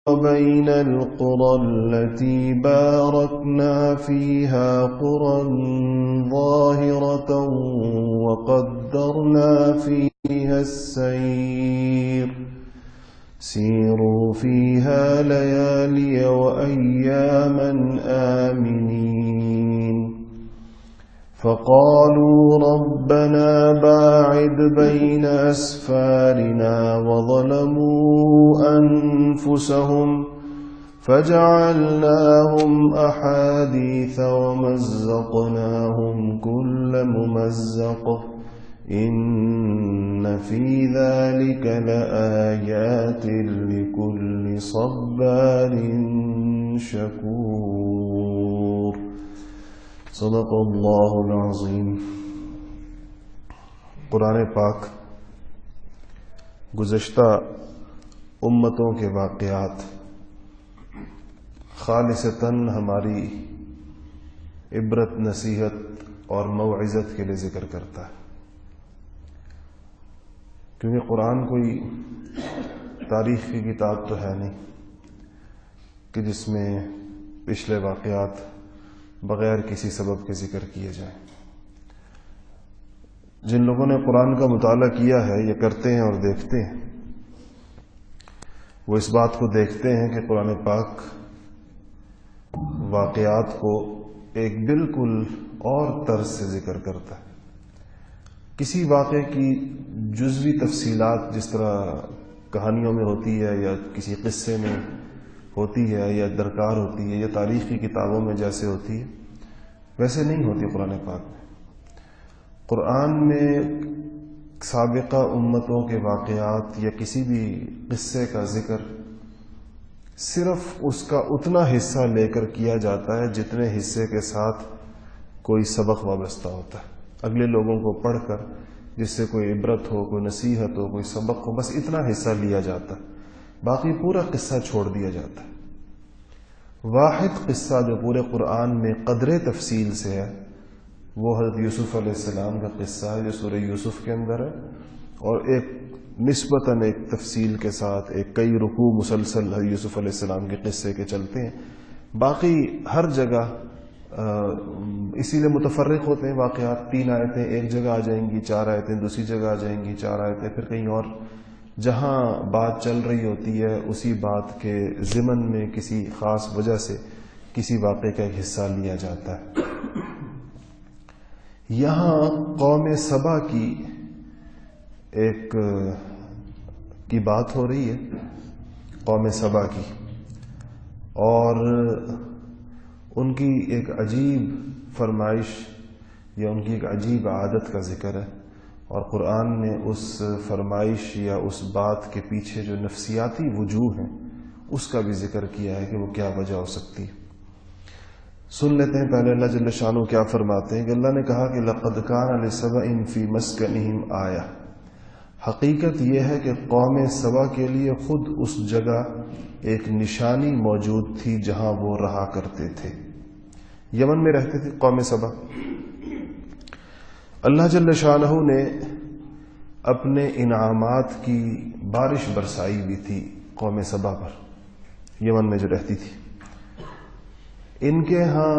وبين القرى التي باركنا فيها قرى ظاهرة وقدرنا فيها السير سيروا فيها ليالي وأياما آمنين فقالوا ربنا باعد بين أسفارنا وظلموا أنفسهم فجعلناهم أحاديث ومزقناهم كل ممزق إن في ذلك لآيات لكل صبار شكور صدق اللہ العظیم۔ قرآن پاک گزشتہ امتوں کے واقعات خالصتاً ہماری عبرت، نصیحت اور موعظت کے لیے ذکر کرتا ہے، کیونکہ قرآن کوئی تاریخ کی کتاب تو ہے نہیں کہ جس میں پچھلے واقعات بغیر کسی سبب کے ذکر کیے جائیں۔ جن لوگوں نے قرآن کا مطالعہ کیا ہے، یہ کرتے ہیں اور دیکھتے ہیں، وہ اس بات کو دیکھتے ہیں کہ قرآن پاک واقعات کو ایک بالکل اور طرز سے ذکر کرتا ہے۔ کسی واقعے کی جزوی تفصیلات جس طرح کہانیوں میں ہوتی ہے یا کسی قصے میں ہوتی ہے یا درکار ہوتی ہے یا تاریخی کتابوں میں جیسے ہوتی ہے، ویسے نہیں ہوتی قرآن پاک میں۔ قرآن میں سابقہ امتوں کے واقعات یا کسی بھی قصے کا ذکر صرف اس کا اتنا حصہ لے کر کیا جاتا ہے جتنے حصے کے ساتھ کوئی سبق وابستہ ہوتا ہے، اگلے لوگوں کو پڑھ کر جس سے کوئی عبرت ہو، کوئی نصیحت ہو، کوئی سبق ہو، بس اتنا حصہ لیا جاتا ہے، باقی پورا قصہ چھوڑ دیا جاتا ہے۔ واحد قصہ جو پورے قرآن میں قدرے تفصیل سے ہے وہ حضرت یوسف علیہ السلام کا قصہ ہے جو سورہ یوسف کے اندر ہے، اور ایک نسبتاً ایک تفصیل کے ساتھ ایک کئی رکوع مسلسل حضرت یوسف علیہ السلام کے قصے کے چلتے ہیں۔ باقی ہر جگہ اسی لیے متفرق ہوتے ہیں واقعات، 3 آیتیں ایک جگہ آ جائیں گی، 4 آیتیں دوسری جگہ آ جائیں گی، 4 آیتیں پھر کہیں اور، جہاں بات چل رہی ہوتی ہے اسی بات کے ضمن میں کسی خاص وجہ سے کسی واقعے کا ایک حصہ لیا جاتا ہے۔ یہاں قوم سبا کی بات ہو رہی ہے، قوم سبا کی، اور ان کی ایک عجیب فرمائش یا ان کی ایک عجیب عادت کا ذکر ہے، اور قرآن نے اس فرمائش یا اس بات کے پیچھے جو نفسیاتی وجوہ ہیں اس کا بھی ذکر کیا ہے کہ وہ کیا وجہ ہو سکتی ہے۔ سن لیتے ہیں پہلے اللہ جل شانہ کیا فرماتے ہیں کہ اللہ نے کہا کہ لَقَدْ كَانَ لِسَبَإٍ فِي مَسْكَنِهِمْ آیَةٌ، حقیقت یہ ہے کہ قوم سبا کے لیے خود اس جگہ ایک نشانی موجود تھی جہاں وہ رہا کرتے تھے۔ یمن میں رہتے تھے قوم سبا۔ اللہ جل شانہ نے اپنے انعامات کی بارش برسائی بھی تھی قوم سبا پر، یمن میں جو رہتی تھی۔ ان کے ہاں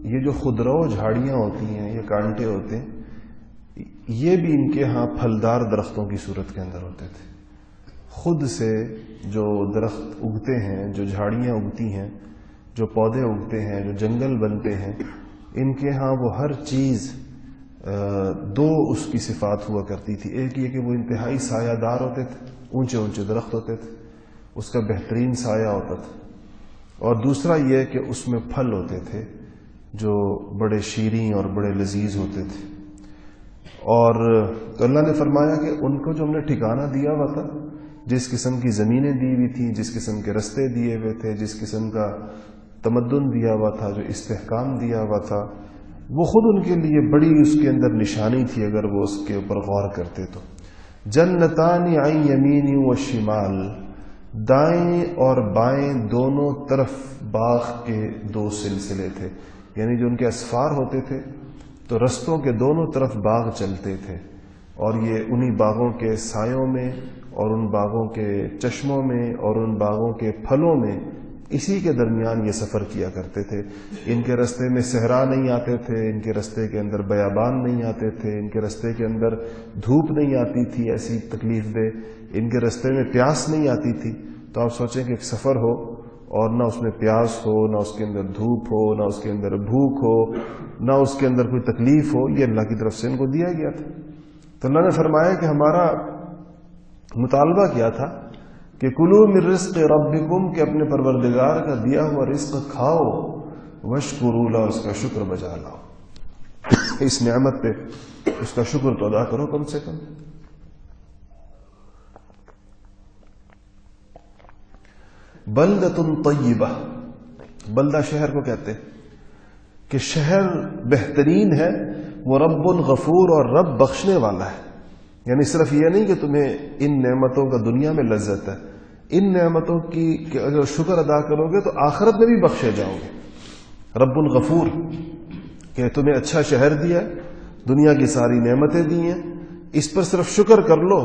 یہ جو خضرو جھاڑیاں ہوتی ہیں، یہ کانٹے ہوتے ہیں، یہ بھی ان کے ہاں پھلدار درختوں کی صورت کے اندر ہوتے تھے۔ خود سے جو درخت اگتے ہیں، جو جھاڑیاں اگتی ہیں، جو پودے اگتے ہیں، جو جنگل بنتے ہیں، ان کے ہاں وہ ہر چیز 2 اس کی صفات ہوا کرتی تھی۔ ایک یہ کہ وہ انتہائی سایہ دار ہوتے تھے، اونچے اونچے درخت ہوتے تھے، اس کا بہترین سایہ ہوتا تھا، اور دوسرا یہ کہ اس میں پھل ہوتے تھے جو بڑے شیریں اور بڑے لذیذ ہوتے تھے۔ اور اللہ نے فرمایا کہ ان کو جو ہم نے ٹھکانہ دیا ہوا تھا، جس قسم کی زمینیں دی ہوئی تھیں، جس قسم کے رستے دیے ہوئے تھے، جس قسم کا تمدن دیا ہوا تھا، جو استحکام دیا ہوا تھا، وہ خود ان کے لیے بڑی اس کے اندر نشانی تھی اگر وہ اس کے اوپر غور کرتے تو۔ جنتان عن یمین و شمال، دائیں اور بائیں دونوں طرف باغ کے 2 سلسلے تھے، یعنی جو ان کے اسفار ہوتے تھے تو رستوں کے دونوں طرف باغ چلتے تھے، اور یہ انہی باغوں کے سایوں میں اور ان باغوں کے چشموں میں اور ان باغوں کے پھلوں میں، اسی کے درمیان یہ سفر کیا کرتے تھے۔ ان کے رستے میں صحرا نہیں آتے تھے، ان کے رستے کے اندر بیابان نہیں آتے تھے، ان کے رستے کے اندر دھوپ نہیں آتی تھی ایسی تکلیف دہ، ان کے رستے میں پیاس نہیں آتی تھی۔ تو آپ سوچیں کہ ایک سفر ہو اور نہ اس میں پیاس ہو، نہ اس کے اندر دھوپ ہو، نہ اس کے اندر بھوک ہو، نہ اس کے اندر کوئی تکلیف ہو، یہ اللہ کی طرف سے ان کو دیا گیا تھا۔ تو اللہ نے فرمایا کہ ہمارا مطالبہ کیا تھا کہ کلوا من رزق ربکم، کہ اپنے پروردگار کا دیا ہوا رزق کھاؤ، واشکروا لہ، اس کا شکر بجا لاؤ، اس نعمت پہ اس کا شکر تو ادا کرو کم سے کم۔ بلدۃ طیبہ، بلدہ شہر کو کہتے ہیں کہ شہر بہترین ہے، وہ رب غفور، اور رب بخشنے والا ہے۔ یعنی صرف یہ نہیں کہ تمہیں ان نعمتوں کا دنیا میں لذت ہے، ان نعمتوں کی کہ اگر شکر ادا کرو گے تو آخرت میں بھی بخشے جاؤ گے۔ رب غفور کہ تمہیں اچھا شہر دیا، دنیا کی ساری نعمتیں دی ہیں، اس پر صرف شکر کر لو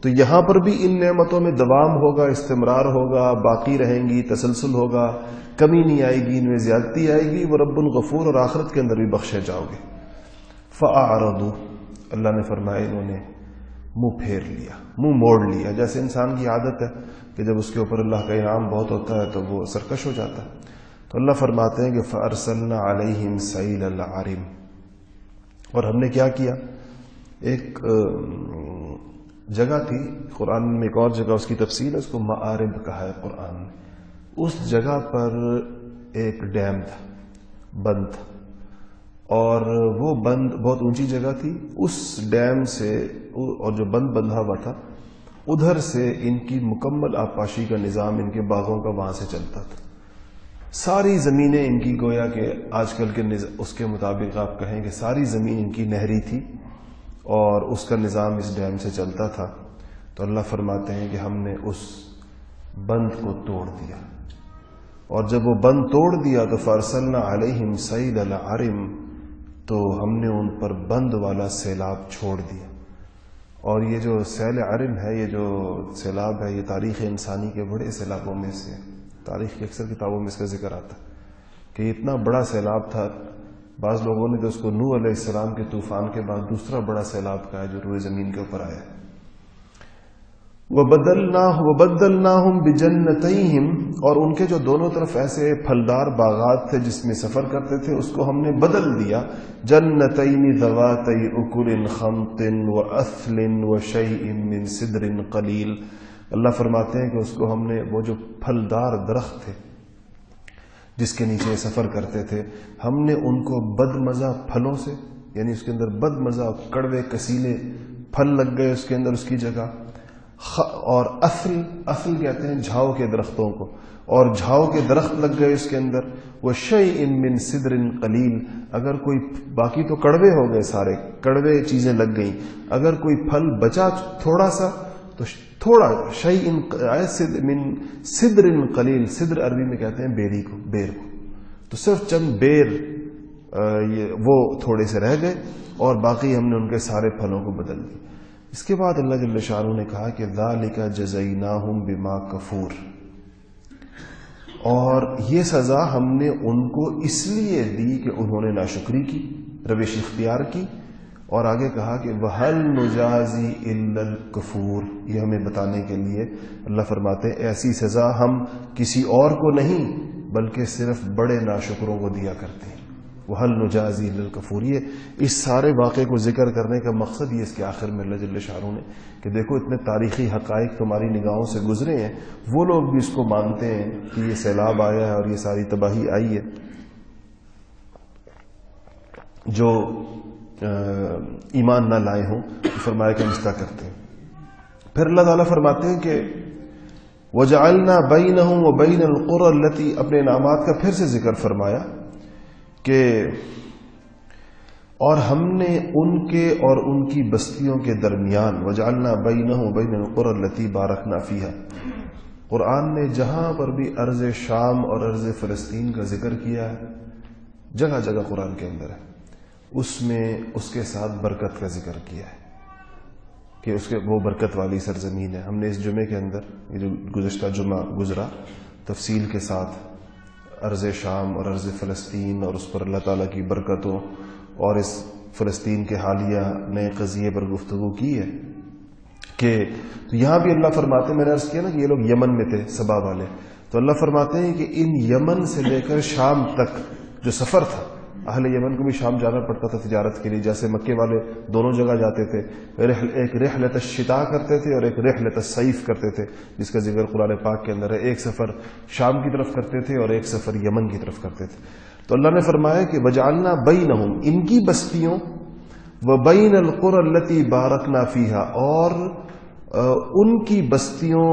تو یہاں پر بھی ان نعمتوں میں دوام ہوگا، استمرار ہوگا، باقی رہیں گی، تسلسل ہوگا، کمی نہیں آئے گی، ان میں زیادتی آئے گی، وہ رب غفور، اور آخرت کے اندر بھی بخشے جاؤ گے۔ فَأَعْرَضُوا، اللہ نے فرمایا انہوں نے منہ پھیر لیا، منہ موڑ لیا، جیسے انسان کی عادت ہے کہ جب اس کے اوپر اللہ کا انعام بہت ہوتا ہے تو وہ سرکش ہو جاتا ہے۔ تو اللہ فرماتے ہیں کہ فَأَرْسَلْنَا عَلَيْهِمْ سَيْلَ الْعَرِمِ، اور ہم نے کیا کیا، ایک جگہ تھی قرآن میں، ایک اور جگہ اس کی تفصیل ہے، اس کو معارب کہا ہے قرآن میں، اس جگہ پر ایک ڈیم تھا، بند تھا، اور وہ بند بہت اونچی جگہ تھی، اس ڈیم سے اور جو بند بندھا ہوا تھا ادھر سے ان کی مکمل آبپاشی کا نظام ان کے باغوں کا وہاں سے چلتا تھا۔ ساری زمینیں ان کی گویا کہ آج کل کے اس کے مطابق آپ کہیں کہ ساری زمین ان کی نہری تھی اور اس کا نظام اس ڈیم سے چلتا تھا۔ تو اللہ فرماتے ہیں کہ ہم نے اس بند کو توڑ دیا، اور جب وہ بند توڑ دیا تو فارسلنا علیہم سیل العرم، تو ہم نے ان پر بند والا سیلاب چھوڑ دیا۔ اور یہ جو سیل عرم ہے، یہ جو سیلاب ہے، یہ تاریخ انسانی کے بڑے سیلابوں میں سے، تاریخ کی اکثر کتابوں میں اس کا ذکر آتا ہے کہ یہ اتنا بڑا سیلاب تھا۔ بعض لوگوں نے تو اس کو نوح علیہ السلام کے طوفان کے بعد دوسرا بڑا سیلاب کہا ہے جو روئے زمین کے اوپر آیا۔ وَبَدَّلْنَاهُمْ بِجَنَّتَيْهِمْ، اور ان کے جو دونوں طرف ایسے پھلدار باغات تھے جس میں سفر کرتے تھے، اس کو ہم نے بدل دیا، جَنَّتَيْنِ ذَوَاتَيْ أُكُلٍ خَمْطٍ وَأَثْلٍ وَشَيْءٍ مِّن سِدْرٍ قَلِيلٍ۔ اللہ فرماتے ہیں کہ اس کو ہم نے، وہ جو پھلدار درخت تھے جس کے نیچے سفر کرتے تھے، ہم نے ان کو بد مزہ پھلوں سے، یعنی اس کے اندر بد مزہ کڑوے کسیلے پھل لگ گئے اس کے اندر، اس کی جگہ، اور اصل کہتے ہیں جھاؤ کے درختوں کو، اور جھاؤ کے درخت لگ گئے اس کے اندر، وہ شیء من سدر قلیل، اگر کوئی، باقی تو کڑوے ہو گئے، سارے کڑوے چیزیں لگ گئیں، اگر کوئی پھل بچا تھوڑا سا تو تھوڑا، شیء من سدر قلیل، سدر عربی میں کہتے ہیں بیری کو، بیر کو، تو صرف چند بیر وہ تھوڑے سے رہ گئے، اور باقی ہم نے ان کے سارے پھلوں کو بدل دیا۔ اس کے بعد اللہ جل شانہ نے کہا کہ ذالک جزیناہم بما کفور، اور یہ سزا ہم نے ان کو اس لیے دی کہ انہوں نے ناشکری کی، روش اختیار کی، اور آگے کہا کہ وَهَلْ نُجَازِي إِلَّا الْكَفُورَ، یہ ہمیں بتانے کے لیے اللہ فرماتے ہیں ایسی سزا ہم کسی اور کو نہیں بلکہ صرف بڑے ناشکروں کو دیا کرتے ہیں۔ وَهَلْ نُجَازِي إِلَّا الْكَفُورَ، یہ اس سارے واقعے کو ذکر کرنے کا مقصد یہ اس کے آخر میں اللہ جل شانہ نے کہ دیکھو اتنے تاریخی حقائق تمہاری نگاہوں سے گزرے ہیں، وہ لوگ بھی اس کو مانتے ہیں کہ یہ سیلاب آیا ہے اور یہ ساری تباہی آئی ہے، جو ایمان نہ لائے ہوں، فرمایا کہ ہم اس طرح کرتے ہیں۔ پھر اللہ تعالیٰ فرماتے ہیں کہ وَجَعَلْنَا بَيْنَهُمْ وَبَيْنَ الْقُرَى الَّتِي، اپنے انعامات کا پھر سے ذکر فرمایا کہ اور ہم نے ان کے اور ان کی بستیوں کے درمیان، وَجَعَلْنَا بَيْنَهُمْ وَبَيْنَ الْقُرَى الَّتِي بَارَكْنَا فِيهَا، قرآن نے جہاں پر بھی ارض شام اور ارض فلسطین کا ذکر کیا ہے، جگہ جگہ قرآن کے اندر ہے، اس میں اس کے ساتھ برکت کا ذکر کیا ہے کہ کہ اس کے وہ برکت والی سرزمین ہے. ہم نے اس جمعے کے اندر یہ جو گزشتہ جمعہ گزرا تفصیل کے ساتھ ارض شام اور ارض فلسطین اور اس پر اللہ تعالیٰ کی برکتوں اور اس فلسطین کے حالیہ نئے قضیے پر گفتگو کی ہے کہ تو یہاں بھی اللہ فرماتے ہیں، میں نے عرض کیا نا کہ یہ لوگ یمن میں تھے سبا والے، تو اللہ فرماتے ہیں کہ ان یمن سے لے کر شام تک جو سفر تھا، اہل یمن کو بھی شام جانا پڑتا تھا تجارت کے لیے، جیسے مکے والے دونوں جگہ جاتے تھے، ایک رحلت الشتاء کرتے تھے اور ایک رحلت الصیف کرتے تھے، جس کا ذکر قرآن پاک کے اندر ہے. ایک سفر شام کی طرف کرتے تھے اور ایک سفر یمن کی طرف کرتے تھے. تو اللہ نے فرمایا کہ وجعلنا بینہم، ان کی بستیوں، وبین القری التی بارکنا فیہا، اور ان کی بستیوں،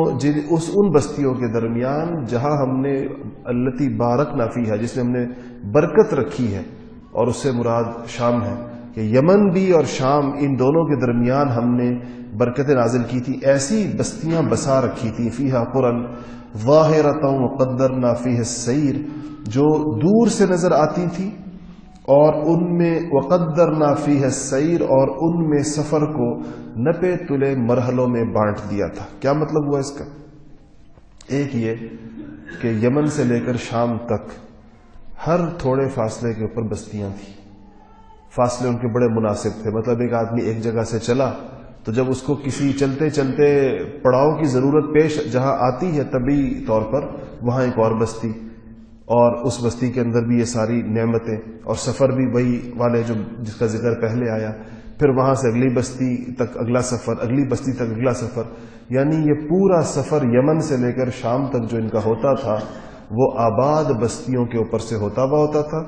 ان بستیوں کے درمیان جہاں ہم نے التی بارکنا فیہا، جس میں ہم نے برکت رکھی ہے، اور اس سے مراد شام ہے کہ یمن بھی اور شام ان دونوں کے درمیان ہم نے برکتیں نازل کی تھی، ایسی بستیاں بسا رکھی تھی. فیہا قرى ظاہرۃ وقدرنا فیہ السیر، جو دور سے نظر آتی تھی، اور ان میں وقدرنا فیہ السیر، اور ان میں سفر کو نپے تلے مرحلوں میں بانٹ دیا تھا. کیا مطلب ہوا اس کا؟ ایک یہ کہ یمن سے لے کر شام تک ہر تھوڑے فاصلے کے اوپر بستیاں تھیں، فاصلے ان کے بڑے مناسب تھے. مطلب ایک آدمی ایک جگہ سے چلا تو جب اس کو کسی چلتے چلتے پڑاؤ کی ضرورت پیش جہاں آتی ہے طبی طور پر، وہاں ایک اور بستی، اور اس بستی کے اندر بھی یہ ساری نعمتیں، اور سفر بھی وہی والے جو جس کا ذکر پہلے آیا، پھر وہاں سے اگلی بستی تک اگلا سفر، اگلی بستی تک اگلا سفر. یعنی یہ پورا سفر یمن سے لے کر شام تک جو ان کا ہوتا تھا وہ آباد بستیوں کے اوپر سے ہوتا تھا.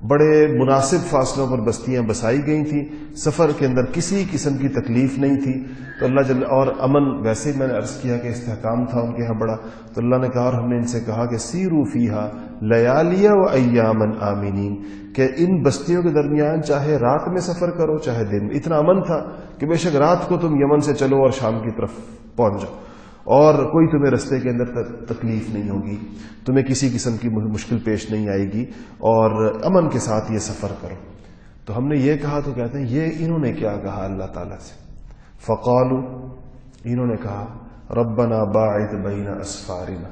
بڑے مناسب فاصلوں پر بستیاں بسائی گئی تھیں، سفر کے اندر کسی قسم کی تکلیف نہیں تھی. تو اللہ جل، اور امن، ویسے ہی میں نے عرض کیا کہ استحکام تھا ان کے ہاں بڑا. تو اللہ نے کہا، اور ہم نے ان سے کہا کہ سیرو فیہا لیالیہ و ایاما آمنین، کہ ان بستیوں کے درمیان چاہے رات میں سفر کرو چاہے دن. اتنا امن تھا کہ بے شک رات کو تم یمن سے چلو اور شام کی طرف پہنچ جاؤ، اور کوئی تمہیں رستے کے اندر تکلیف نہیں ہوگی، تمہیں کسی قسم کی مشکل پیش نہیں آئے گی، اور امن کے ساتھ یہ سفر کرو. تو ہم نے یہ کہا تو کہتے ہیں یہ انہوں نے کیا کہا اللہ تعالیٰ سے؟ فقالوا، انہوں نے کہا ربنا باعد بین اسفارنا،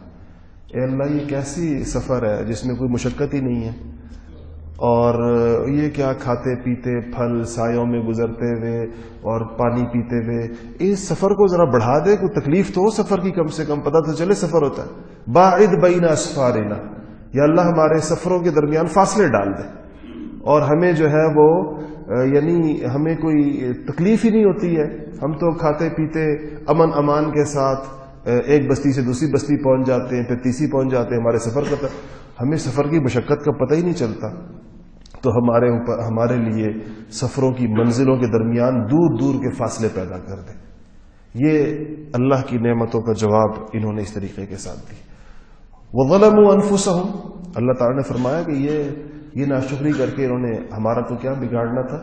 اے اللہ یہ کیسی سفر ہے جس میں کوئی مشقت ہی نہیں ہے، اور یہ کیا کھاتے پیتے پھل سایوں میں گزرتے ہوئے اور پانی پیتے ہوئے، اس سفر کو ذرا بڑھا دے، کوئی تکلیف تو ہو سفر کی، کم سے کم پتہ تو چلے سفر ہوتا ہے. باعد بین اسفارنا، یا اللہ ہمارے سفروں کے درمیان فاصلے ڈال دے، اور ہمیں جو ہے وہ یعنی ہمیں کوئی تکلیف ہی نہیں ہوتی ہے، ہم تو کھاتے پیتے امن امان کے ساتھ ایک بستی سے دوسری بستی پہنچ جاتے ہیں، پھر تیسری پہنچ جاتے ہیں، ہمارے سفر کا ہمیں سفر کی مشقت کا پتہ ہی نہیں چلتا. تو ہمارے لیے سفروں کی منزلوں کے درمیان دور دور کے فاصلے پیدا کر دے. یہ اللہ کی نعمتوں کا جواب انہوں نے اس طریقے کے ساتھ دی. وَظَلَمُوا أَنفُسَهُمْ، اللہ تعالیٰ نے فرمایا کہ یہ ناشکری کر کے انہوں نے ہمارا تو کیا بگاڑنا تھا.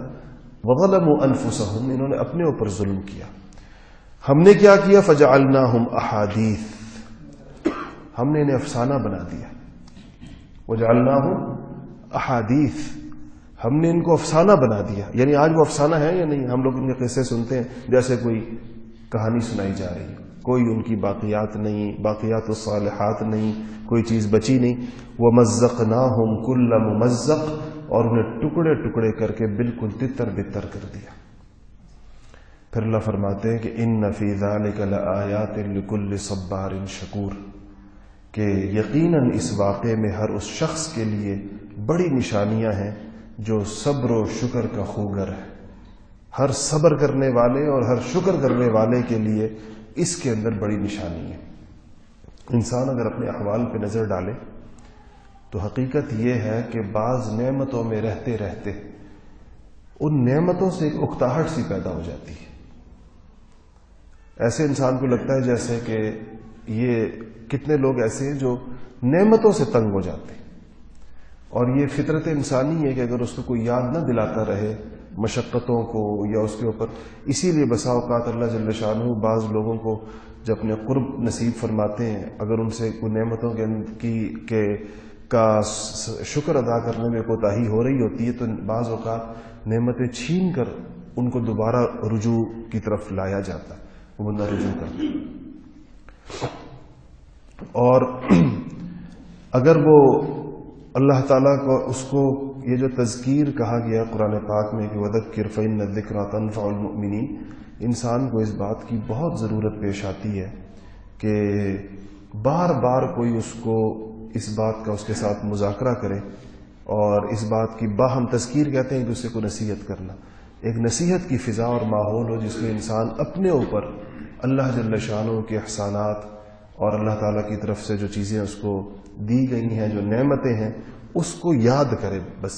وَظَلَمُوا أَنفُسَهُمْ، انہوں نے اپنے اوپر ظلم کیا. ہم نے کیا کیا؟ فَجَعَلْنَاهُمْ أَحَادِيث، ہم نے انہیں افسانہ بنا دیا. وَجَعَلْنَاهُمْ أَحَادِيث، ہم نے ان کو افسانہ بنا دیا. یعنی آج وہ افسانہ ہے یا نہیں؟ ہم لوگ ان کے قصے سنتے ہیں جیسے کوئی کہانی سنائی جا رہی ہے، کوئی ان کی باقیات نہیں، باقیات الصالحات نہیں، کوئی چیز بچی نہیں. وَمَزَّقْنَاهُمْ كُلَّ مُمَزَّقٍ، اور انہیں ٹکڑے ٹکڑے کر کے بالکل تتر بتر کر دیا. پھر اللہ فرماتے ہیں کہ إِنَّ فِي ذَلِكَ لَآيَاتٍ لِكُلِّ صَبَّارٍ شَكُورٍ، کہ یقیناً اس واقعے میں ہر اس شخص کے لیے بڑی نشانیاں ہیں جو صبر و شکر کا خوگر ہے. ہر صبر کرنے والے اور ہر شکر کرنے والے کے لیے اس کے اندر بڑی نشانی ہے. انسان اگر اپنے احوال پہ نظر ڈالے تو حقیقت یہ ہے کہ بعض نعمتوں میں رہتے رہتے ان نعمتوں سے ایک اکتاہٹ سی پیدا ہو جاتی ہے. ایسے انسان کو لگتا ہے جیسے کہ یہ کتنے لوگ ایسے ہیں جو نعمتوں سے تنگ ہو جاتے ہیں، اور یہ فطرت انسانی ہے کہ اگر اس کو کوئی یاد نہ دلاتا رہے مشقتوں کو یا اس کے اوپر. اسی لیے بسا اوقات اللہ جل شانہ بعض لوگوں کو جب اپنے قرب نصیب فرماتے ہیں، اگر ان سے کوئی نعمتوں کا شکر ادا کرنے میں کوتاہی ہو رہی ہوتی ہے تو بعض اوقات نعمتیں چھین کر ان کو دوبارہ رجوع کی طرف لایا جاتا ہے، وہ بندہ رجوع کرتا ہے۔ اور اگر وہ اللہ تعالیٰ کو اس کو یہ جو تذکیر کہا گیا قرآن پاک میں کہ وَذَكِّرْ فَإِنَّ الذِّكْرَىٰ تَنفَعُ الْمُؤْمِنِينَ، انسان کو اس بات کی بہت ضرورت پیش آتی ہے کہ بار بار کوئی اس کو اس بات کا اس کے ساتھ مذاکرہ کرے، اور اس بات کی باہم تذکیر کہتے ہیں کہ اسے کو نصیحت کرنا، ایک نصیحت کی فضا اور ماحول ہو جس میں انسان اپنے اوپر اللہ جل شانہ کے احسانات اور اللہ تعالیٰ کی طرف سے جو چیزیں اس کو دی گئی ہیں، جو نعمتیں ہیں، اس کو یاد کرے بس،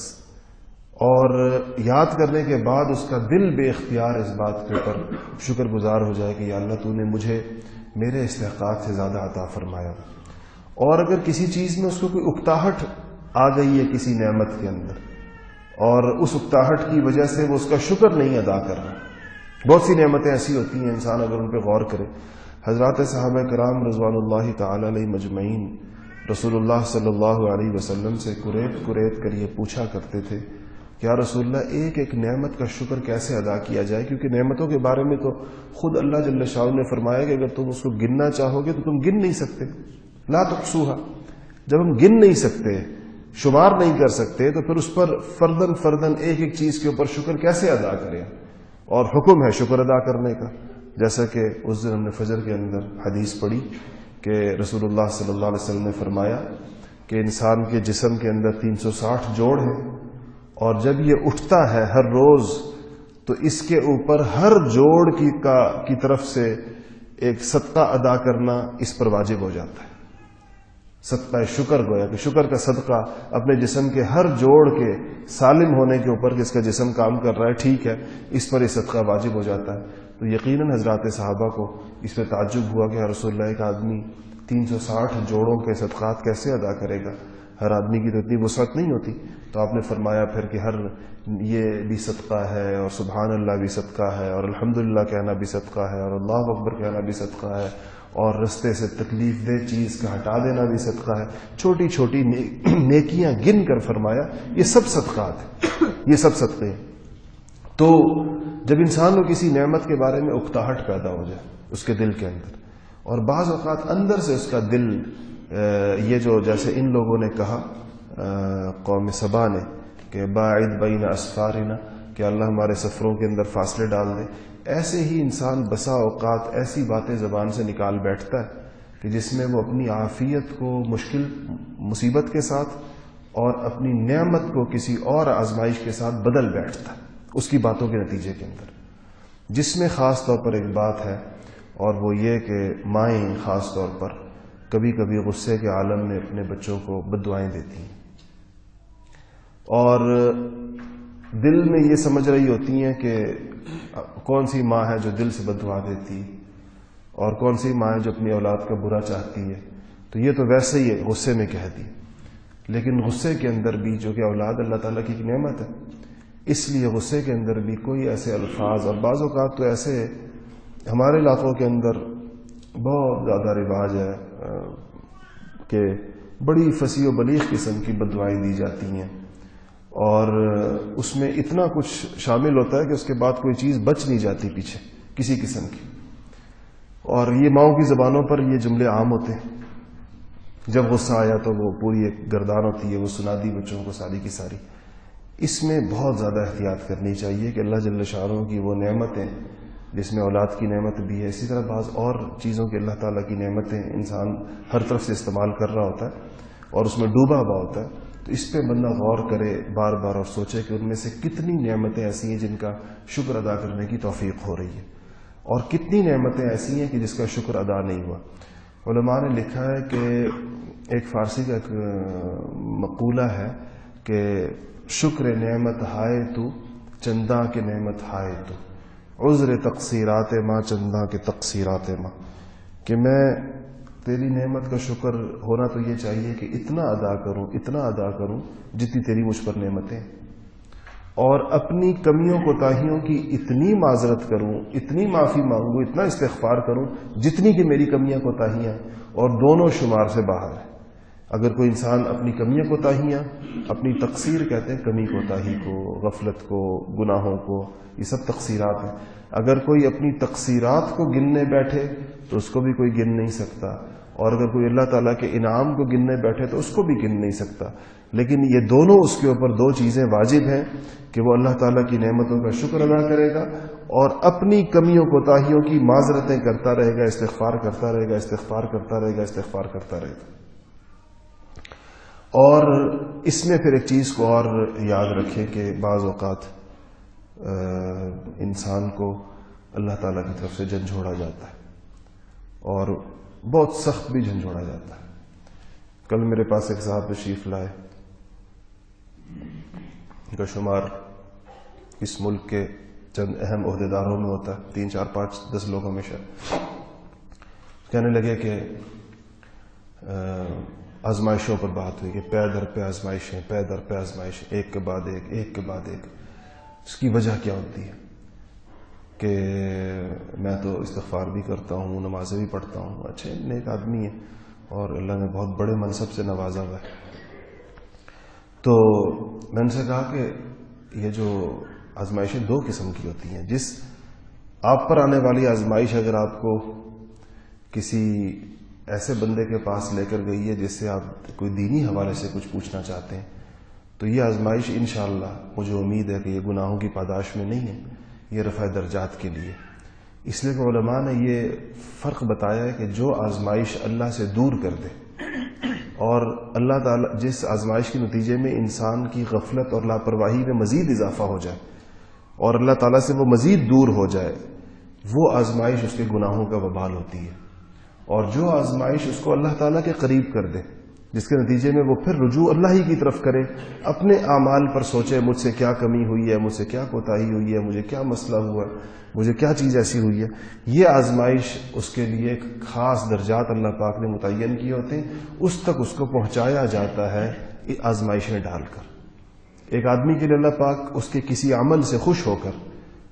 اور یاد کرنے کے بعد اس کا دل بے اختیار اس بات کے اوپر شکر گزار ہو جائے کہ یا اللہ تو نے مجھے میرے استحقاق سے زیادہ عطا فرمایا۔ اور اگر کسی چیز میں اس کو کوئی اکتاہٹ آ گئی ہے کسی نعمت کے اندر، اور اس اکتاہٹ کی وجہ سے وہ اس کا شکر نہیں ادا کر رہا، بہت سی نعمتیں ایسی ہوتی ہیں انسان اگر ان پہ غور کرے۔ حضرات صحابہ کرام رضوان اللہ تعالی علیہ مجمعین رسول اللہ صلی اللہ علیہ وسلم سے کریت کر یہ پوچھا کرتے تھے کہ یا رسول اللہ ایک ایک نعمت کا شکر کیسے ادا کیا جائے، کیونکہ نعمتوں کے بارے میں تو خود اللہ جل شانہ نے فرمایا کہ اگر تم اس کو گننا چاہو گے تو تم گن نہیں سکتے، لا تحصوها۔ جب ہم گن نہیں سکتے، شمار نہیں کر سکتے، تو پھر اس پر فردن ایک ایک چیز کے اوپر شکر کیسے ادا کریں؟ اور حکم ہے شکر ادا کرنے کا، جیسا کہ اس دن ہم نے فجر کے اندر حدیث پڑھی کہ رسول اللہ صلی اللہ علیہ وسلم نے فرمایا کہ انسان کے جسم کے اندر 360 جوڑ ہیں، اور جب یہ اٹھتا ہے ہر روز تو اس کے اوپر ہر جوڑ کی طرف سے ایک صدقہ ادا کرنا اس پر واجب ہو جاتا ہے، صدقہ شکر گویا کہ شکر کا صدقہ اپنے جسم کے ہر جوڑ کے سالم ہونے کے اوپر کہ اس کا جسم کام کر رہا ہے، ٹھیک ہے، اس پر یہ صدقہ واجب ہو جاتا ہے۔ تو یقیناً حضرات صحابہ کو اس پہ تعجب ہوا کہ رسول اللہ ایک آدمی 360 جوڑوں کے صدقات کیسے ادا کرے گا، ہر آدمی کی تو اتنی وسعت نہیں ہوتی۔ تو آپ نے فرمایا پھر کہ ہر یہ بھی صدقہ ہے، اور سبحان اللہ بھی صدقہ ہے، اور الحمدللہ کہنا بھی صدقہ ہے، اور اللہ اکبر کہنا بھی صدقہ ہے، اور رستے سے تکلیف دہ چیز کا ہٹا دینا بھی صدقہ ہے۔ چھوٹی چھوٹی نیکیاں گن کر فرمایا یہ سب صدقات ہیں، یہ سب صدقے ہیں۔ تو جب انسان کو کسی نعمت کے بارے میں اکتاہٹ پیدا ہو جائے اس کے دل کے اندر، اور بعض اوقات اندر سے اس کا دل یہ جو جیسے ان لوگوں نے کہا قوم سبا نے کہ باعد بین اسفارنا، کہ اللہ ہمارے سفروں کے اندر فاصلے ڈال دے، ایسے ہی انسان بسا اوقات ایسی باتیں زبان سے نکال بیٹھتا ہے کہ جس میں وہ اپنی عافیت کو مشکل مصیبت کے ساتھ اور اپنی نعمت کو کسی اور آزمائش کے ساتھ بدل بیٹھتا ہے اس کی باتوں کے نتیجے کے اندر، جس میں خاص طور پر ایک بات ہے، اور وہ یہ کہ مائیں خاص طور پر کبھی کبھی غصے کے عالم میں اپنے بچوں کو بد دعائیں دیتی ہیں، اور دل میں یہ سمجھ رہی ہوتی ہیں کہ کون سی ماں ہے جو دل سے بد دعا دیتی، اور کون سی ماں ہے جو اپنی اولاد کا برا چاہتی ہے، تو یہ تو ویسے ہی ہے غصے میں کہہ دی، لیکن غصے کے اندر بھی جو کہ اولاد اللہ تعالیٰ کی نعمت ہے، اس لیے غصے کے اندر بھی کوئی ایسے الفاظ، اور بعض اوقات تو ایسے ہمارے علاقوں کے اندر بہت زیادہ رواج ہے کہ بڑی فصیح و بلیغ قسم کی بد دعائیں دی جاتی ہیں، اور اس میں اتنا کچھ شامل ہوتا ہے کہ اس کے بعد کوئی چیز بچ نہیں جاتی پیچھے کسی قسم کی، اور یہ ماؤں کی زبانوں پر یہ جملے عام ہوتے ہیں، جب غصہ آیا تو وہ پوری ایک گردان ہوتی ہے، وہ سنا دی بچوں کو ساری کی ساری۔ اس میں بہت زیادہ احتیاط کرنی چاہیے کہ اللہ جل شانہ کی وہ نعمتیں جس میں اولاد کی نعمت بھی ہے، اسی طرح بعض اور چیزوں کی اللہ تعالیٰ کی نعمتیں انسان ہر طرف سے استعمال کر رہا ہوتا ہے اور اس میں ڈوبا ہوا ہوتا ہے، تو اس پہ بندہ غور کرے بار بار اور سوچے کہ ان میں سے کتنی نعمتیں ایسی ہیں جن کا شکر ادا کرنے کی توفیق ہو رہی ہے، اور کتنی نعمتیں ایسی ہیں کہ جس کا شکر ادا نہیں ہوا۔ علماء نے لکھا ہے کہ ایک فارسی کا ایک مقولہ ہے کہ شکر نعمت ہائے تو چندہ کے نعمت ہائے تو، عذر تقصیرات ماں چندہ کے تقصیرات ماں، کہ میں تیری نعمت کا شکر ہونا تو یہ چاہیے کہ اتنا ادا کروں جتنی تیری مجھ پر نعمتیں، اور اپنی کمیوں کوتاہیوں کی اتنی معذرت کروں، اتنی معافی مانگوں، اتنا استغفار کروں جتنی کہ میری کمیاں کوتاہیاں اور دونوں شمار سے باہر ہیں۔ اگر کوئی انسان اپنی کمیاں کوتاہیاں، اپنی تقصیر کہتے ہیں کمی کوتاہی کو، غفلت کو، گناہوں کو، یہ سب تقصیرات ہیں، اگر کوئی اپنی تقصیرات کو گننے بیٹھے تو اس کو بھی کوئی گن نہیں سکتا، اور اگر کوئی اللہ تعالیٰ کے انعام کو گننے بیٹھے تو اس کو بھی گن نہیں سکتا۔ لیکن یہ دونوں اس کے اوپر دو چیزیں واجب ہیں کہ وہ اللہ تعالیٰ کی نعمتوں کا شکر ادا کرے گا اور اپنی کمیوں کوتاہیوں کی معذرتیں کرتا رہے گا، استغفار کرتا رہے گا، استغفار کرتا رہے گا، استغفار کرتا رہے گا۔ اور اس میں پھر ایک چیز کو اور یاد رکھیں کہ بعض اوقات انسان کو اللہ تعالیٰ کی طرف سے جھنجھوڑا جاتا ہے اور بہت سخت بھی جھنجھوڑا جاتا ہے۔ کل میرے پاس ایک صاحب تشریف لائے، ان کا شمار اس ملک کے چند اہم عہدیداروں میں ہوتا ہے، 3 4 5 10 لوگوں میں شاید۔ کہنے لگے کہ آزمائشوں پر بات ہوئی کہ پے در پہ آزمائشیں، پے در پہ آزمائشیں، ایک کے بعد ایک، ایک کے بعد ایک۔ اس کی وجہ کیا ہوتی ہے کہ میں تو استغفار بھی کرتا ہوں، نمازیں بھی پڑھتا ہوں، اچھے نیک آدمی ہے اور اللہ نے بہت بڑے منصب سے نوازا ہوا ہے۔ تو میں ان سے کہا کہ یہ جو آزمائشیں 2 قسم کی ہوتی ہیں، جس آپ پر آنے والی آزمائش اگر آپ کو کسی ایسے بندے کے پاس لے کر گئی ہے جس سے آپ کوئی دینی حوالے سے کچھ پوچھنا چاہتے ہیں، تو یہ آزمائش انشاءاللہ مجھے امید ہے کہ یہ گناہوں کی پاداش میں نہیں ہے، یہ رفع درجات کے لیے۔ اس لیے کہ علماء نے یہ فرق بتایا ہے کہ جو آزمائش اللہ سے دور کر دے اور اللہ تعالیٰ جس آزمائش کے نتیجے میں انسان کی غفلت اور لاپرواہی میں مزید اضافہ ہو جائے اور اللہ تعالیٰ سے وہ مزید دور ہو جائے، وہ آزمائش اس کے گناہوں کا وبال ہوتی ہے۔ اور جو آزمائش اس کو اللہ تعالیٰ کے قریب کر دے، جس کے نتیجے میں وہ پھر رجوع اللہ ہی کی طرف کرے، اپنے اعمال پر سوچے مجھ سے کیا کمی ہوئی ہے، مجھ سے کیا کوتاہی ہوئی ہے، مجھے کیا مسئلہ ہوا ہے، مجھے کیا چیز ایسی ہوئی ہے، یہ آزمائش اس کے لیے ایک خاص درجات اللہ پاک نے متعین کیے ہوتے ہیں، اس تک اس کو پہنچایا جاتا ہے آزمائشیں ڈال کر۔ ایک آدمی کے لیے اللہ پاک اس کے کسی عمل سے خوش ہو کر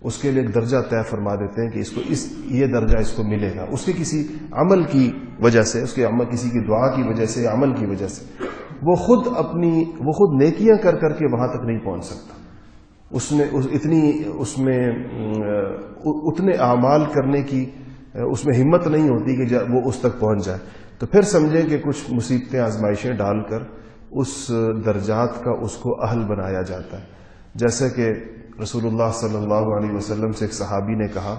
اس کے لیے ایک درجہ طے فرما دیتے ہیں کہ اس کو یہ درجہ اس کو ملے گا، اس کے کسی عمل کی وجہ سے، اس کے عمل کسی کی دعا کی وجہ سے، عمل کی وجہ سے۔ وہ خود نیکیاں کر کر کے وہاں تک نہیں پہنچ سکتا، اتنے اعمال کرنے کی اس میں ہمت نہیں ہوتی کہ وہ اس تک پہنچ جائے۔ تو پھر سمجھیں کہ کچھ مصیبتیں، آزمائشیں ڈال کر اس درجات کا اس کو اہل بنایا جاتا ہے۔ جیسے کہ رسول اللہ صلی اللہ علیہ وسلم سے ایک صحابی نے کہا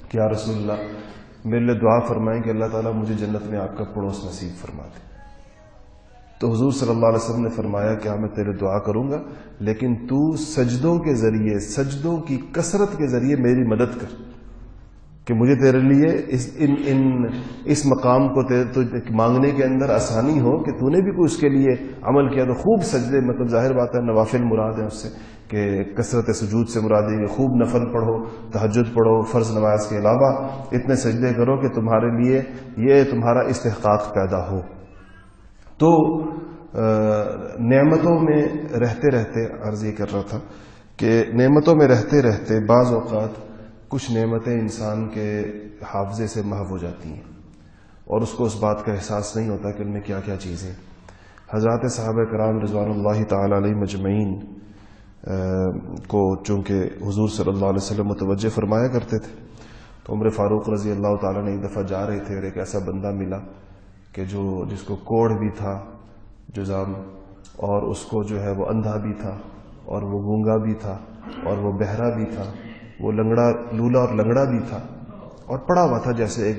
کہ یا رسول اللہ میرے لیے دعا فرمائیں کہ اللہ تعالیٰ مجھے جنت میں آپ کا پڑوس نصیب فرما دے۔ تو حضور صلی اللہ علیہ وسلم نے فرمایا کہ میں تیرے دعا کروں گا، لیکن تو سجدوں کے ذریعے، سجدوں کی کثرت کے ذریعے میری مدد کر کہ مجھے تیرے لیے اس مقام کو مانگنے کے اندر آسانی ہو کہ تو نے بھی کوئی اس کے لیے عمل کیا تو خوب سجدے، مطلب ظاہر بات ہے نوافل مراد ہے اس سے کہ کثرت سجود سے مراد ہے کہ خوب نفل پڑھو، تہجد پڑھو، فرض نماز کے علاوہ اتنے سجدے کرو کہ تمہارے لیے یہ تمہارا استحقاق پیدا ہو۔ تو نعمتوں میں رہتے رہتے عرض یہ کر رہا تھا کہ نعمتوں میں رہتے رہتے بعض اوقات کچھ نعمتیں انسان کے حافظے سے محو ہو جاتی ہیں اور اس کو اس بات کا احساس نہیں ہوتا کہ ان میں کیا کیا چیزیں۔ حضرات صحابہ کرام رضوان اللہ تعالی علیہ مجمعین کو چونکہ حضور صلی اللہ علیہ وسلم متوجہ فرمایا کرتے تھے، تو عمر فاروق رضی اللہ تعالیٰ نے ایک دفعہ جا رہے تھے اور ایک ایسا بندہ ملا کہ جس کو کوڑ بھی تھا جزام، اور اس کو جو ہے وہ اندھا بھی تھا اور وہ گونگا بھی تھا اور وہ بہرا بھی تھا، وہ لنگڑا، لولا اور لنگڑا بھی تھا اور پڑا ہوا تھا جیسے ایک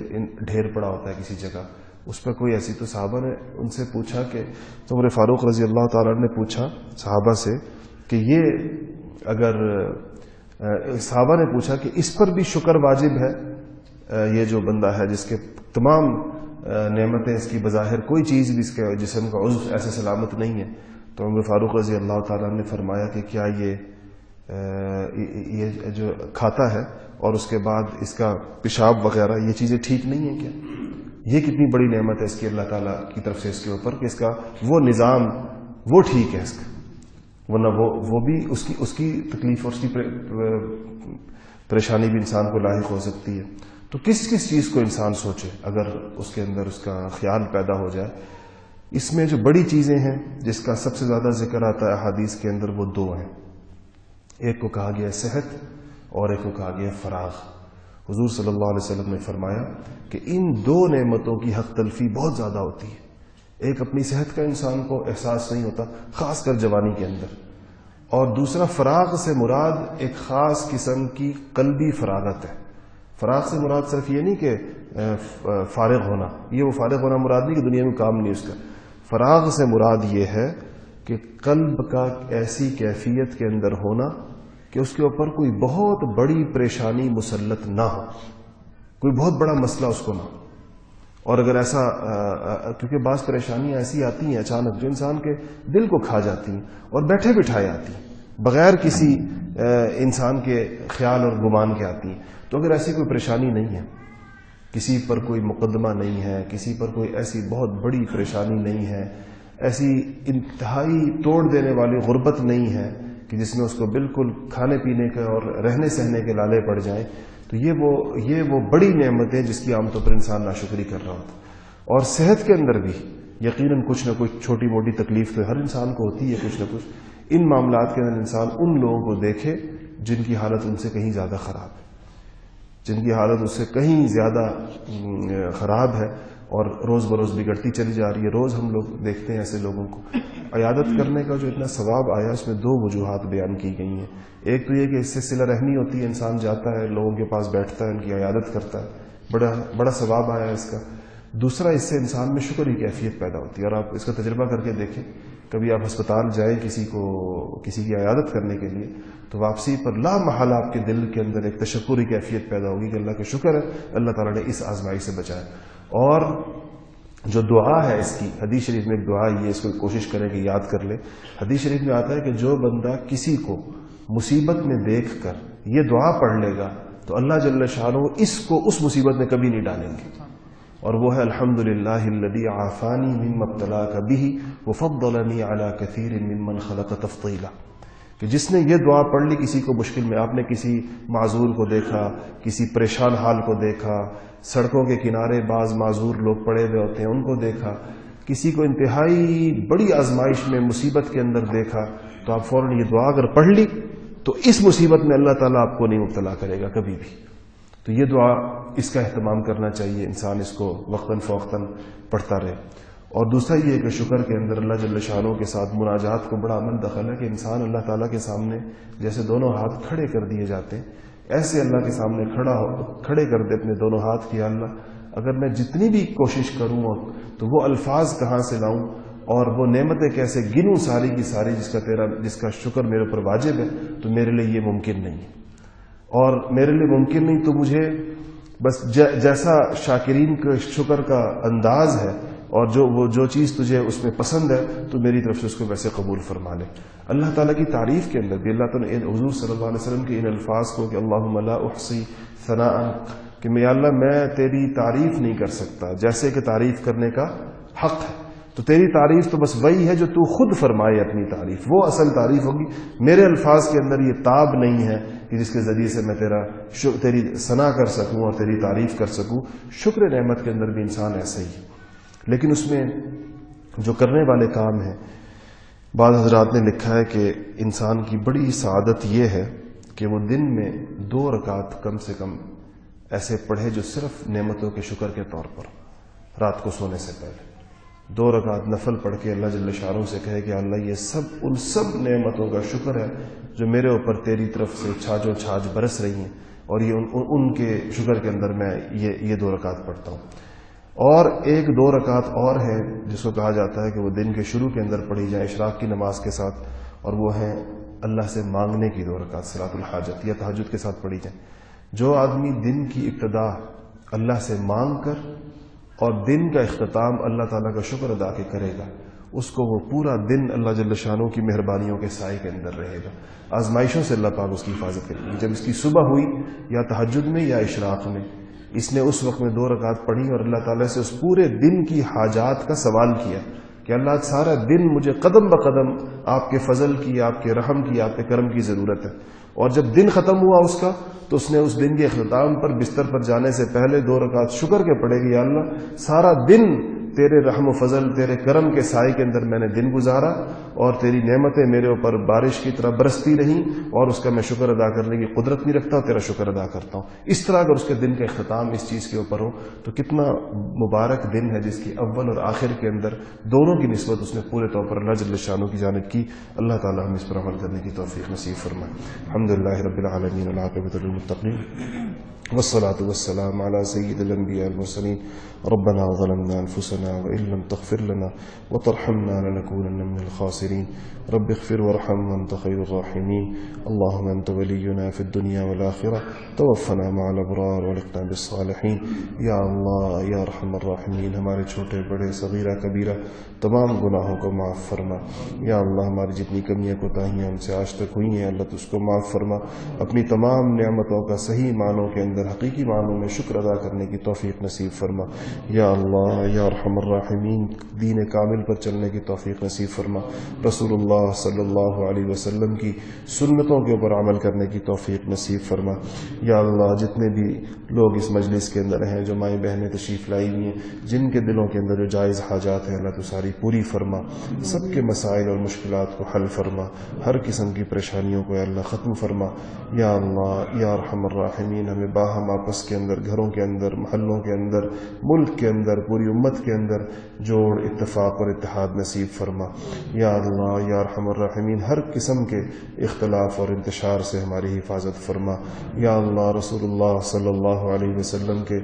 ڈھیر پڑا ہوتا ہے کسی جگہ اس پہ کوئی ایسی۔ تو صحابہ نے ان سے پوچھا کہ تو عمر فاروق رضی اللہ تعالیٰ نے پوچھا صحابہ سے کہ صحابہ نے پوچھا کہ اس پر بھی شکر واجب ہے، یہ جو بندہ ہے جس کے تمام نعمتیں، اس کی بظاہر کوئی چیز بھی اس کے جسم کا عضو ایسے سلامت نہیں ہے۔ تو عمر فاروق رضی اللہ تعالیٰ نے فرمایا کہ کیا یہ جو کھاتا ہے اور اس کے بعد اس کا پیشاب وغیرہ یہ چیزیں ٹھیک نہیں ہیں کیا؟ یہ کتنی بڑی نعمت ہے اس کی اللہ تعالیٰ کی طرف سے اس کے اوپر کہ اس کا وہ نظام وہ ٹھیک ہے اس کا، ورنہ وہ بھی اس کی تکلیف اور اس کی پریشانی بھی انسان کو لاحق ہو سکتی ہے۔ تو کس چیز کو انسان سوچے اگر اس کے اندر اس کا خیال پیدا ہو جائے۔ اس میں جو بڑی چیزیں ہیں جس کا سب سے زیادہ ذکر آتا ہے احادیث کے اندر وہ دو ہیں. ایک کو کہا گیا صحت اور ایک کو کہا گیا فراغ. حضور صلی اللہ علیہ وسلم نے فرمایا کہ ان دو نعمتوں کی حق تلفی بہت زیادہ ہوتی ہے. ایک اپنی صحت کا انسان کو احساس نہیں ہوتا خاص کر جوانی کے اندر، اور دوسرا فراغ سے مراد ایک خاص قسم کی قلبی فراغت ہے. فراغ سے مراد صرف یہ نہیں کہ فارغ ہونا، یہ وہ فارغ ہونا مراد نہیں کہ دنیا میں کام نہیں اس کا. فراغ سے مراد یہ ہے کہ قلب کا ایسی کیفیت کے اندر ہونا کہ اس کے اوپر کوئی بہت بڑی پریشانی مسلط نہ ہو، کوئی بہت بڑا مسئلہ اس کو نہ ہو. اور اگر ایسا کیونکہ بعض پریشانیاں ایسی آتی ہیں اچانک جو انسان کے دل کو کھا جاتی ہیں اور بیٹھے بٹھائے آتی ہیں بغیر کسی انسان کے خیال اور گمان کے آتی ہیں. تو اگر ایسی کوئی پریشانی نہیں ہے، کسی پر کوئی مقدمہ نہیں ہے، کسی پر کوئی ایسی بہت بڑی پریشانی نہیں ہے، ایسی انتہائی توڑ دینے والی غربت نہیں ہے کہ جس میں اس کو بالکل کھانے پینے کے اور رہنے سہنے کے لالے پڑ جائیں، تو یہ وہ بڑی نعمت ہے جس کی عام طور پر انسان ناشکری کر رہا ہوتا. اور صحت کے اندر بھی یقیناً کچھ نہ کچھ چھوٹی موٹی تکلیف تو ہر انسان کو ہوتی ہے کچھ نہ کچھ. ان معاملات کے اندر انسان ان لوگوں کو دیکھے جن کی حالت ان سے کہیں زیادہ خراب ہے، جن کی حالت اس سے کہیں زیادہ خراب ہے اور روز بروز بگڑتی چلی جا رہی ہے. روز ہم لوگ دیکھتے ہیں ایسے لوگوں کو. عیادت کرنے کا جو اتنا ثواب آیا اس میں دو وجوہات بیان کی گئی ہیں. ایک تو یہ کہ اس سے صلہ رحمی ہوتی ہے، انسان جاتا ہے لوگوں کے پاس بیٹھتا ہے، ان کی عیادت کرتا ہے، بڑا ثواب آیا اس کا. دوسرا اس سے انسان میں شکر کی کیفیت پیدا ہوتی ہے. اور آپ اس کا تجربہ کر کے دیکھیں، کبھی آپ ہسپتال جائیں کسی کی عیادت کرنے کے لیے تو واپسی پر لا محالہ آپ کے دل کے اندر ایک تشکری کیفیت پیدا ہوگی کہ اللہ کا شکر ہے اللہ تعالیٰ نے اس آزمائی سے بچایا. اور جو دعا ہے اس کی، حدیث شریف میں ایک دعا یہ اس کو کوشش کریں کہ یاد کر لیں. حدیث شریف میں آتا ہے کہ جو بندہ کسی کو مصیبت میں دیکھ کر یہ دعا پڑھ لے گا تو اللہ جل شانہ اس کو اس مصیبت میں کبھی نہیں ڈالیں گے. اور وہ ہے الحمدللہ الذی عافانی مما ابتلاک بہ وفضلنی علی کثیر ممن خلق تفضیلا. کہ جس نے یہ دعا پڑھ لی کسی کو مشکل میں، آپ نے کسی معذور کو دیکھا، کسی پریشان حال کو دیکھا، سڑکوں کے کنارے بعض معذور لوگ پڑے ہوئے ہوتے ہیں ان کو دیکھا، کسی کو انتہائی بڑی آزمائش میں مصیبت کے اندر دیکھا، تو آپ فوراً یہ دعا اگر پڑھ لی تو اس مصیبت میں اللہ تعالیٰ آپ کو نہیں مبتلا کرے گا کبھی بھی. تو یہ دعا اس کا اہتمام کرنا چاہیے، انسان اس کو وقتاً فوقتاً پڑھتا رہے. اور دوسرا یہ کہ شکر کے اندر اللہ جل شانہ کے ساتھ مناجات کو بڑا عمل دخل ہے کہ انسان اللہ تعالیٰ کے سامنے جیسے دونوں ہاتھ کھڑے کر دیے جاتے ہیں ایسے اللہ کے سامنے کھڑے کر دے اپنے دونوں ہاتھ کی. اللہ اگر میں جتنی بھی کوشش کروں تو وہ الفاظ کہاں سے لاؤں اور وہ نعمتیں کیسے گنوں ساری کی ساری جس کا شکر میرے اوپر واجب ہے، تو میرے لیے یہ ممکن نہیں ہے. اور میرے لیے ممکن نہیں تو مجھے بس جیسا شاکرین کے شکر کا انداز ہے اور جو چیز تجھے اس میں پسند ہے تو میری طرف سے اس کو ویسے قبول فرما لے. اللہ تعالیٰ کی تعریف کے اندر بھی اللہ تعالیٰ نے حضور صلی اللہ علیہ وسلم کے ان الفاظ کو کہ اللہم لا احصی ثناء، کہ یا اللہ میں تیری تعریف نہیں کر سکتا جیسے کہ تعریف کرنے کا حق ہے. تو تیری تعریف تو بس وہی ہے جو تو خود فرمائے اپنی تعریف، وہ اصل تعریف ہوگی. میرے الفاظ کے اندر یہ تاب نہیں ہے کہ جس کے ذریعے سے میں تیری ثنا کر سکوں اور تیری تعریف کر سکوں. شکر نعمت کے اندر بھی انسان ایسے ہی، لیکن اس میں جو کرنے والے کام ہیں، بعض حضرات نے لکھا ہے کہ انسان کی بڑی سعادت یہ ہے کہ وہ دن میں 2 رکعت کم سے کم ایسے پڑھے جو صرف نعمتوں کے شکر کے طور پر رات کو سونے سے پہلے 2 رکعت نفل پڑھ کے اللہ جل شانہ سے کہے کہ اللہ یہ ان سب نعمتوں کا شکر ہے جو میرے اوپر تیری طرف سے چھاجو چھاج برس رہی ہیں، اور یہ ان کے شکر کے اندر میں یہ 2 رکعت پڑھتا ہوں. اور 1-2 رکعت اور ہے جس کو کہا جاتا ہے کہ وہ دن کے شروع کے اندر پڑھی جائیں اشراق کی نماز کے ساتھ، اور وہ ہیں اللہ سے مانگنے کی 2 رکعت صلاۃ الحاجت یا تہجد کے ساتھ پڑھی جائیں. جو آدمی دن کی ابتدا اللہ سے مانگ کر اور دن کا اختتام اللہ تعالیٰ کا شکر ادا کے کرے گا، اس کو وہ پورا دن اللہ جل شانہ کی مہربانیوں کے سائے کے اندر رہے گا. آزمائشوں سے اللہ پاک اس کی حفاظت کرے گی. جب اس کی صبح ہوئی یا تہجد میں یا اشراق میں، اس نے اس وقت میں 2 رکعت پڑھی اور اللہ تعالیٰ سے اس پورے دن کی حاجات کا سوال کیا کہ اللہ سارا دن مجھے قدم بقدم آپ کے فضل کی، آپ کے رحم کی، آپ کے کرم کی ضرورت ہے. اور جب دن ختم ہوا اس کا تو اس نے اس دن کے اختتام پر بستر پر جانے سے پہلے 2 رکعت شکر کے پڑھے کہ یا اللہ سارا دن تیرے رحم و فضل، تیرے کرم کے سائے کے اندر میں نے دن گزارا اور تیری نعمتیں میرے اوپر بارش کی طرح برستی رہیں اور اس کا میں شکر ادا کرنے کی قدرت نہیں رکھتا، تیرا شکر ادا کرتا ہوں. اس طرح اگر اس کے دن کا اختتام اس چیز کے اوپر ہو تو کتنا مبارک دن ہے جس کی اول اور آخر کے اندر دونوں کی نسبت اس نے پورے طور پر اللہ جل شانہ کی جانب کی. اللہ تعالی ہم اس پر عمل کرنے کی توفیق نصیب فرمائے. الحمدللہ رب العالمین والعاقبۃ للمتقین والصلاة والسلام على سید الانبیاء المرسلین. ربنا ظلمنا انفسنا وان لم تغفر لنا وترحمنا لنكونن من الخاسرین. رب اغفر وارحم وانت خیر الراحمین. اللهم انت ولینا فی الدنیا والآخرہ توفنا مع الابرار والحقنا بالصالحین. یا اللہ یا ارحم الراحمین، ہمارے چھوٹے بڑے صغیرہ کبیرہ تمام گناہوں کو معاف فرما. یا اللہ ہماری جتنی کمیاں کوتاہیاں ہم سے آج تک ہوئی ہیں اللہ تو اس کو معاف فرما. اپنی تمام نعمتوں کا صحیح معنوں کے اندر حقیقی معنوں میں شکر ادا کرنے کی توفیق نصیب فرما. یا اللہ یا ارحم الراحمین، دین کامل پر چلنے کی توفیق نصیب فرما. رسول اللہ صلی اللہ علیہ وسلم کی سنتوں کے اوپر عمل کرنے کی توفیق نصیب فرما. یا اللہ جتنے بھی لوگ اس مجلس کے اندر ہیں، جو مائیں بہنیں تشریف لائی ہوئی ہیں، جن کے دلوں کے اندر جو جائز حاجات ہیں اللہ تو ساری پوری فرما. سب کے مسائل اور مشکلات کو حل فرما. ہر قسم کی پریشانیوں کو اللہ ختم فرما. یا اللہ یا ارحم الراحمین، ہمیں باہم آپس کے اندر، گھروں کے اندر، محلوں کے اندر، ملک کے اندر، پوری امت کے اندر جوڑ، اتفاق اور اتحاد نصیب فرما. یا اللہ یا ارحم الراحمین، ہر قسم کے اختلاف اور انتشار سے ہماری حفاظت فرما. یا اللہ رسول اللہ صلی اللہ علیہ وسلم کے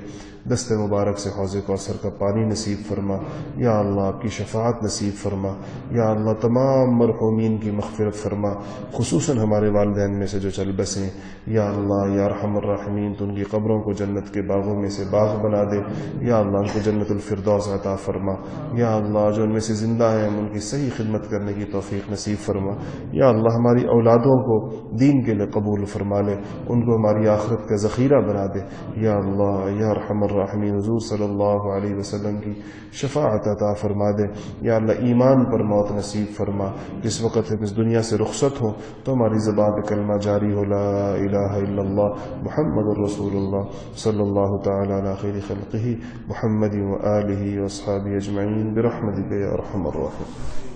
دست مبارک سے حوض کوثر کا پانی نصیب فرما. یا اللہ آپ کی شفاعت نصیب فرما. یا اللہ تمام مرحومین کی مغفرت فرما، خصوصاً ہمارے والدین میں سے جو چل بسیں. یا اللہ یا ارحم الراحمین، تو ان کی قبروں کو جنت کے باغوں میں سے باغ بنا دے. یا اللہ ان کو جنت الفردوس عطا فرما. یا اللہ جو ان میں سے زندہ ہیں ان کی صحیح خدمت کرنے کی توفیق نصیب فرما. یا اللہ ہماری اولادوں کو دین کے لیے قبول فرما لے، ان کو ہماری آخرت کا ذخیرہ بنا دے. یا اللہ یا ارحم الراحمین، حضور صلی اللہ علیہ وسلم کی شفاعت عطا فرما دے. یا اللہ ایمان پر موت نصیب فرما. جس وقت ہم اس دنیا سے رخصت ہوں تو ہماری زبان پہ کلمہ جاری ہو، لا الہ الا اللہ محمد رسول اللہ صلی اللہ تعالی علی خیر خلقہ محمد و آلہ و اصحابہ اجمعین برحمتک یا ارحم الراحمین.